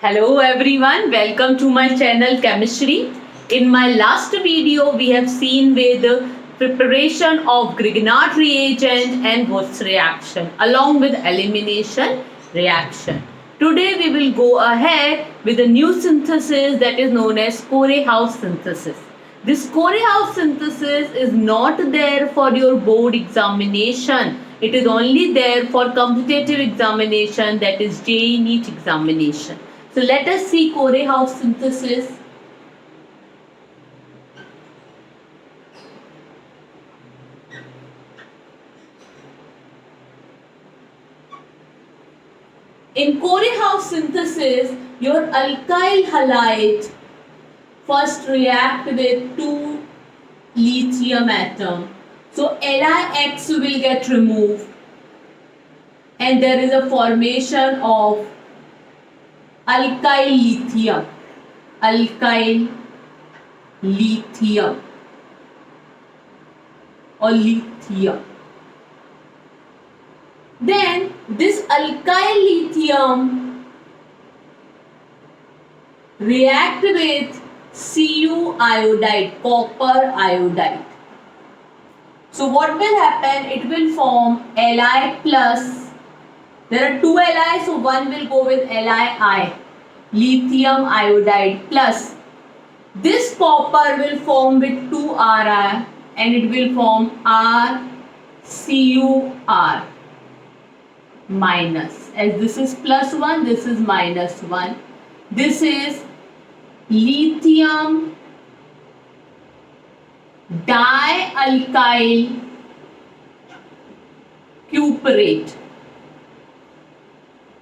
Hello everyone, welcome to my channel Chemistry. In my last video, we have seen with the preparation of Grignard reagent and Wurtz reaction along with elimination reaction. Today we will go ahead with a new synthesis that is known as Corehouse synthesis. This Corehouse synthesis is not there for your board examination. It is only there for competitive examination, that is JEE NEET examination. So let us see Corehouse synthesis. In Corehouse synthesis, your alkyl halide first react with two lithium atom. So LiX will get removed and there is a formation of alkyl lithium. Alkyl lithium or lithium. Then this alkyl lithium react with Cu iodide, copper iodide. So what will happen? It will form Li plus. There are two Li, so one will go with LiI, lithium iodide plus. This copper will form with two Ri and it will form RCuR minus. As this is plus 1, this is minus 1. This is lithium dialkyl cuprate.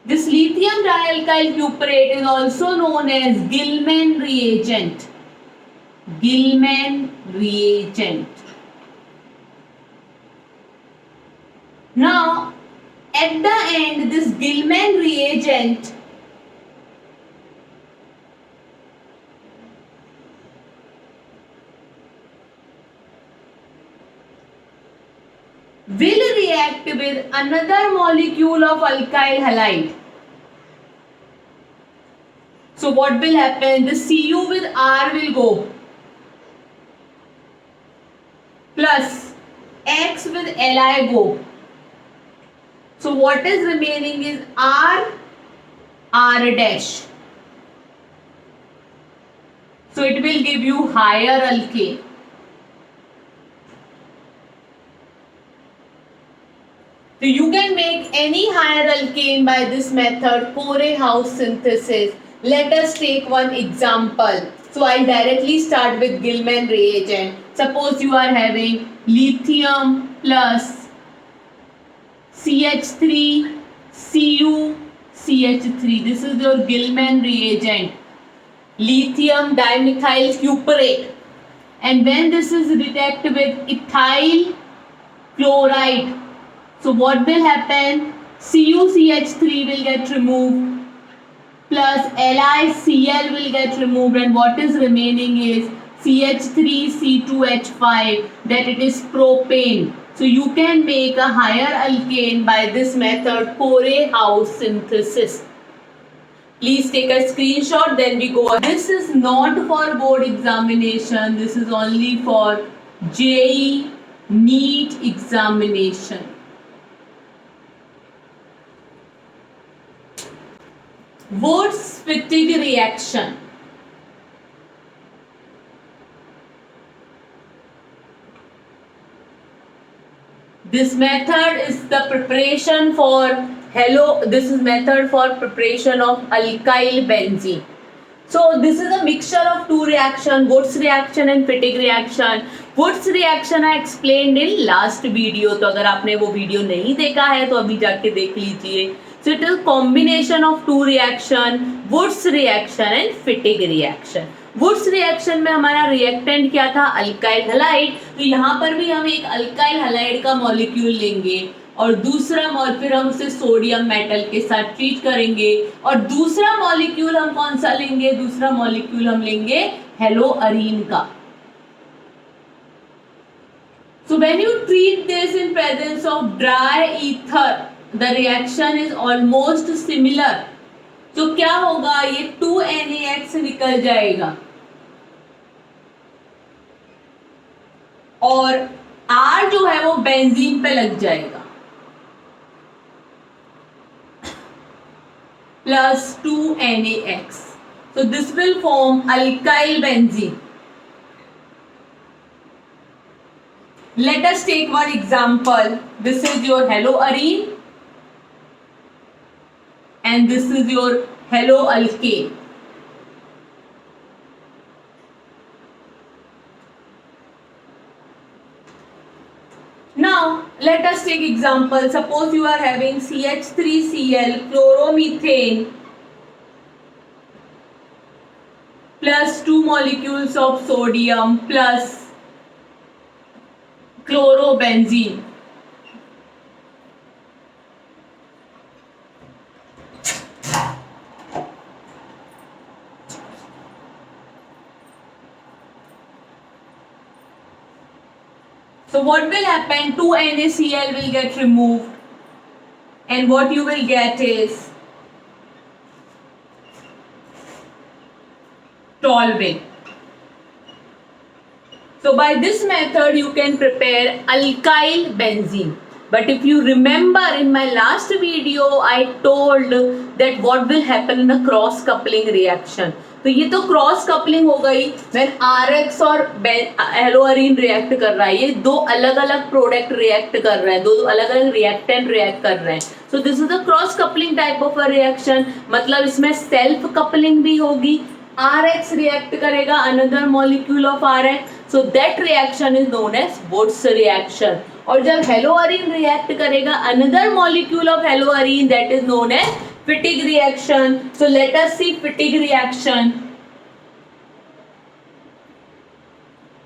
This lithium dialkyl cuprate is also known as Gilman reagent. Gilman reagent. Now, at the end, this Gilman reagent will react with another molecule of alkyl halide. So what will happen? The Cu with R will go plus X with Li go. So what is remaining is R dash. So it will give you higher alkane. So you can make any higher alkane by this method, Corehouse synthesis. Let us take one example. So I'll directly start with Gilman reagent. Suppose you are having lithium plus CH3, Cu, CH3. This is your Gilman reagent. Lithium dimethyl cuprate. And when this is react with ethyl chloride, so what will happen? CuCH3 will get removed plus LiCl will get removed, and what is remaining is CH3C2H5, that it is propane. So you can make a higher alkane by this method, Corehouse synthesis. Please take a screenshot, then we go. This is not for board examination. This is only for JEE NEET examination. Wurtz-Fittig reaction. This method is the preparation for this is method for preparation of alkyl benzene. So this is a mixture of two reactions, Wurtz reaction and Fittig reaction. Wurtz reaction I explained in last video. तो अगर आपने वो video नहीं देखा है तो अभी जाके देख लीजिए. So it is combination of two reaction, Wurtz reaction and Fittig reaction. Wurtz reaction में हमारा reactant क्या था? Alkyl halide. तो यहाँ पर भी हम एक alkyl halide का molecule लेंगे और दूसरा फिर हम उसे सोडियम मेटल के साथ ट्रीट करेंगे और दूसरा मॉलिक्यूल हम कौन सा लेंगे? दूसरा मॉलिक्यूल हम लेंगे हेलोअरीन का. So when you treat this in presence of dry ether, the reaction is almost similar तो क्या होगा, ये 2NaX निकल जाएगा और R जो है वो बेंजीन पे लग जाएगा, plus 2NaX. So this will form alkyl benzene. Let us take one example. This is your haloarine and this is your haloalkane. Now let us take example. Suppose you are having CH3Cl chloromethane plus 2 molecules of sodium plus chlorobenzene. So what will happen? 2NaCl will get removed and what you will get is toluene. So by this method you can prepare alkyl benzene. But if you remember in my last video I told that what will happen in a cross coupling reaction. तो ये तो cross coupling हो गई when RX और हेलोअरीन react कर रहा है, ये दो अलग अलग प्रोडक्ट रिएक्ट कर रहे हैं, दो अलग अलग रिएक्टेंट रिएक्ट कर रहे हैं. So this is the cross coupling type of a reaction. मतलब इसमें सेल्फ कपलिंग भी होगी, RX रिएक्ट करेगा another molecule of RX, so that reaction is known as Wurtz reaction. और जब हेलोअरीन रिएक्ट करेगा another molecule of haloarene, that is known as Fittig reaction. So let us see Fittig reaction.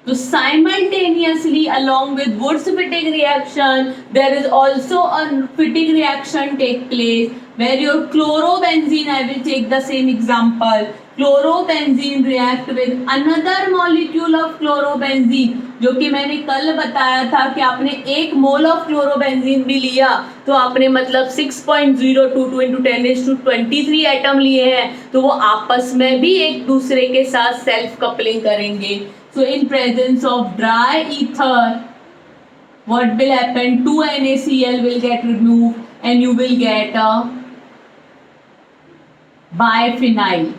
So simultaneously along with Wurtz-Fittig reaction, there is also a Fittig reaction take place where your chlorobenzene, I will take the same example, chlorobenzene react with another molecule of chlorobenzene, जो कि मैंने कल बताया था कि आपने 1 mole of chlorobenzene भी लिया तो आपने मतलब 6.022 into 10⁻23 एटम लिए हैं, तो वो आपस में भी एक दूसरे के साथ सेल्फ कपलिंग करेंगे. So in presence of dry ether, what will happen? 2NaCl will get removed and you will get a biphenyl.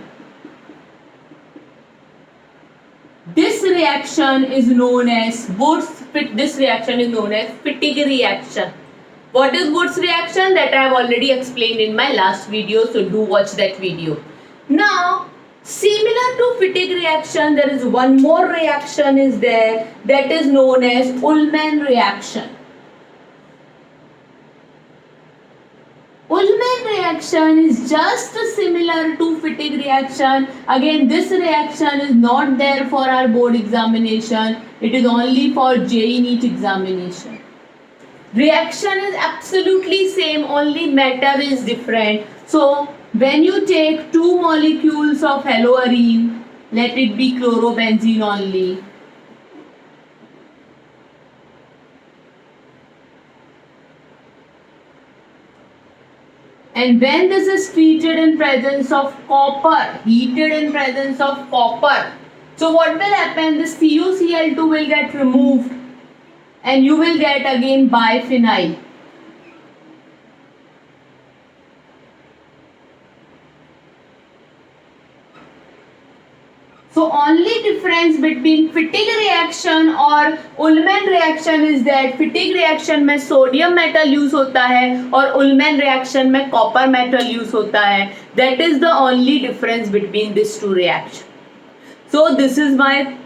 This reaction is known as Wurtz Fittig reaction. What is Wurtz reaction? That I have already explained in my last video, so do watch that video. Now, similar to Fittig reaction, there is one more reaction is there, that is known as Ullmann reaction. Ullmann reaction is just similar to Fittig reaction. Again, this reaction is not there for our board examination. It is only for JEE NEET examination. Reaction is absolutely same, only matter is different. So when you take 2 molecules of haloarine, let it be chlorobenzene only. And when this is treated in presence of copper, heated in presence of copper, so what will happen? This CuCl2 will get removed and you will get again biphenyl. So only difference between Fittig reaction और Ullmann reaction is that Fittig reaction में sodium metal use होता है और Ullmann reaction में copper metal use होता है. That is the only difference between these two reactions. So this is my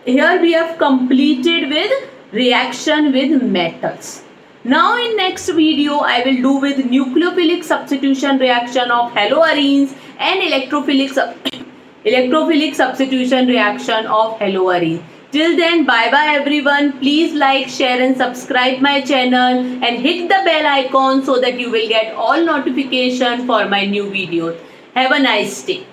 here we have completed with reaction with metals. Now in next video I will do with nucleophilic substitution reaction of haloarenes and electrophilic substitution reaction of haloarene. Till then, bye bye everyone. Please like, share and subscribe my channel and hit the bell icon so that you will get all notification for my new videos. Have a nice day.